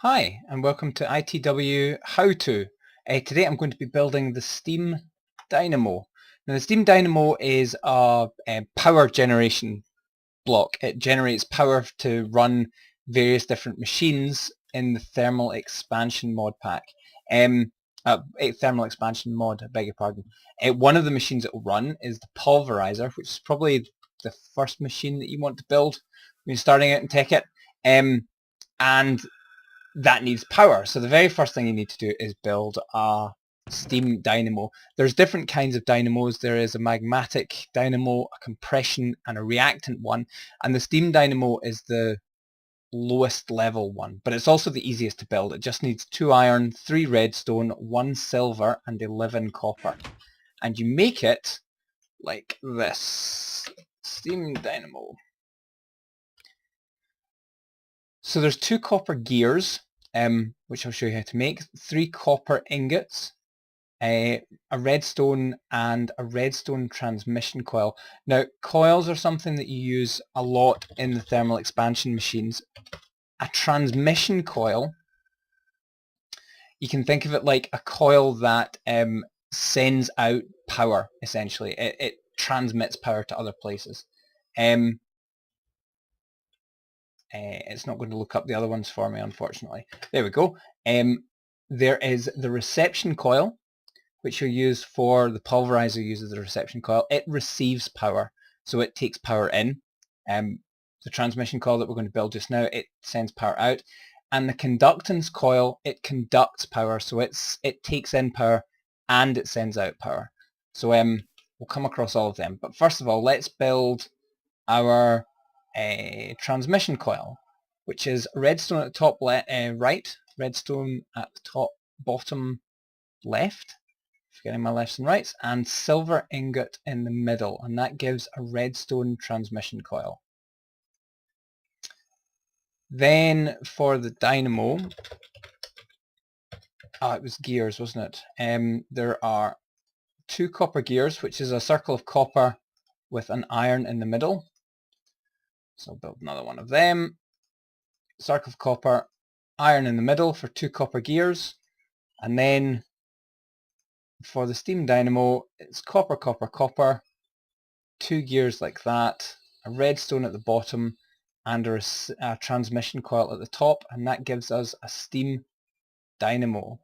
Hi, and welcome to ITW Howto. Today I'm going to be building the Steam Dynamo. Now the Steam Dynamo is a power generation block. It generates power to run various different machines in the thermal expansion mod pack. Thermal expansion mod, I beg your pardon. One of the machines it will run is the pulverizer, which is probably the first machine that you want to build when you're starting out in Tekkit. And that needs power. So the very first thing you need to do is build a steam dynamo. There's different kinds of dynamos. There is a magmatic dynamo, a compression, and a reactant one. And the steam dynamo is the lowest level one, but it's also the easiest to build. It just needs 2 iron, 3 redstone, 1 silver, and 11 copper. And you make it like this. Steam dynamo. So there's 2 copper gears, which I'll show you how to make, 3 copper ingots, a redstone, and a redstone transmission coil. Now, coils are something that you use a lot in the thermal expansion machines. A transmission coil, you can think of it like a coil that sends out power, essentially. It transmits power to other places. It's not going to look up the other ones for me, unfortunately. There we go. There is the reception coil, which you'll use for the pulverizer. Uses the reception coil. It receives power, so it takes power in. The transmission coil that we're going to build just now, it sends power out. And the conductance coil, it conducts power, so it takes in power and it sends out power. So we'll come across all of them. But first of all, let's build our transmission coil, which is redstone at the top right, redstone at the top bottom left, forgetting my lefts and rights, and silver ingot in the middle, and that gives a redstone transmission coil. Then for the dynamo, it was gears, wasn't it? There are 2 copper gears, which is a circle of copper with an iron in the middle. So I'll build another one of them. Circle of copper, iron in the middle for 2 copper gears. And then for the steam dynamo, it's copper, copper, copper, 2 gears like that, a redstone at the bottom, and a transmission coil at the top, and that gives us a steam dynamo.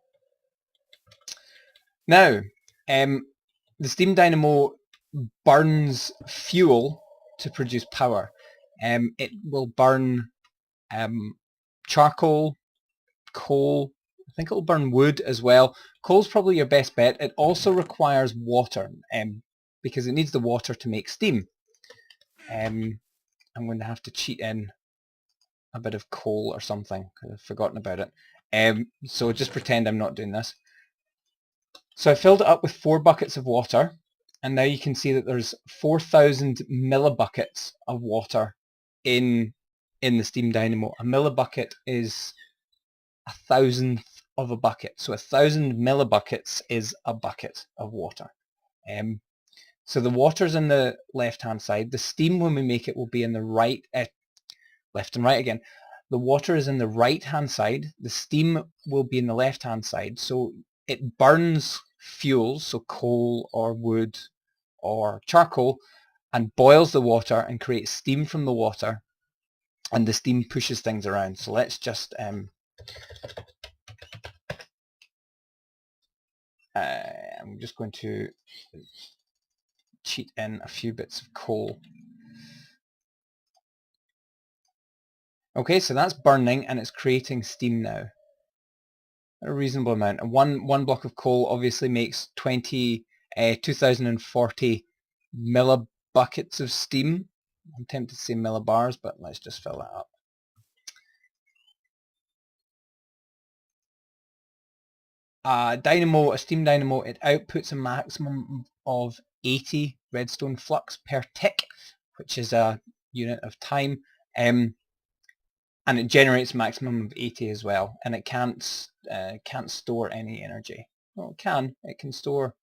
Now, the steam dynamo burns fuel to produce power. It will burn charcoal, coal, I think it'll burn wood as well. Coal's probably your best bet. It also requires water because it needs the water to make steam. I'm going to have to cheat in a bit of coal or something because I've forgotten about it. So just pretend I'm not doing this. So I filled it up with 4 buckets of water, and now you can see that there's 4,000 millibuckets of water in the steam dynamo. A millibucket is 1,000th of a bucket, so 1,000 millibuckets is a bucket of water. So the water's in the left hand side. The steam, when we make it, will be in the right, left and right again. The water is in the right hand side. The steam will be in the left hand side. So it burns fuels, so coal or wood or charcoal, and boils the water and creates steam from the water, and the steam pushes things around. So let's just I'm just going to cheat in a few bits of coal. Okay, so that's burning and it's creating steam now. A reasonable amount. And one block of coal obviously makes 2040 millibuckets of steam. I'm tempted to say millibars, but let's just fill that up. A steam dynamo, it outputs a maximum of 80 redstone flux per tick, which is a unit of time, and it generates a maximum of 80 as well, and it can't store any energy. Well, it can store.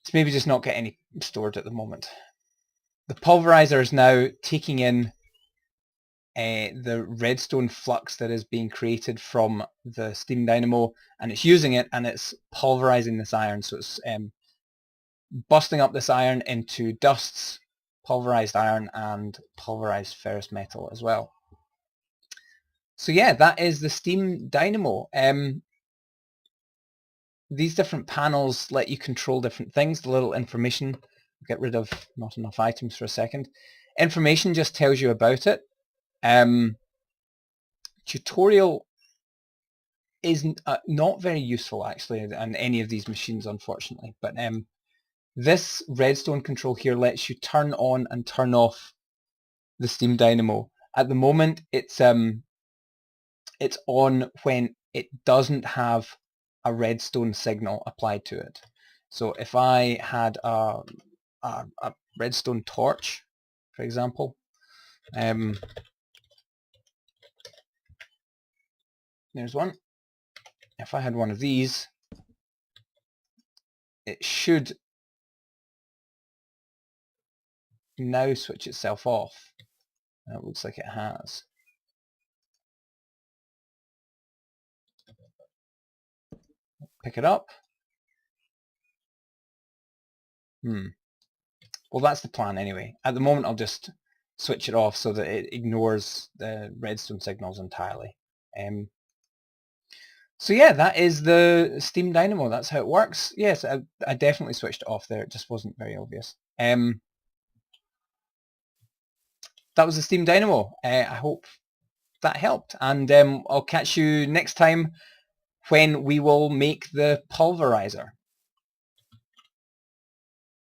It's maybe just not get any stored at the moment. The pulverizer is now taking in the redstone flux that is being created from the steam dynamo, and it's using it and it's pulverizing this iron. So it's busting up this iron into dusts, pulverized iron and pulverized ferrous metal as well. So yeah, that is the steam dynamo. These different panels let you control different things. The little information, get rid of not enough items for a second. Information just tells you about it. Tutorial is not very useful actually on any of these machines, unfortunately, but this redstone control here lets you turn on and turn off the steam dynamo. At the moment it's on when it doesn't have a redstone signal applied to it. So if I had a redstone torch, for example, there's one. If I had one of these, it should now switch itself off. It looks like it has. Pick it up. Well, that's the plan anyway. At the moment I'll just switch it off so that it ignores the redstone signals entirely. So yeah, that is the steam dynamo. That's how it works. Yes, I definitely switched it off there. It just wasn't very obvious. That was the steam dynamo. I hope that helped, and I'll catch you next time when we will make the pulverizer.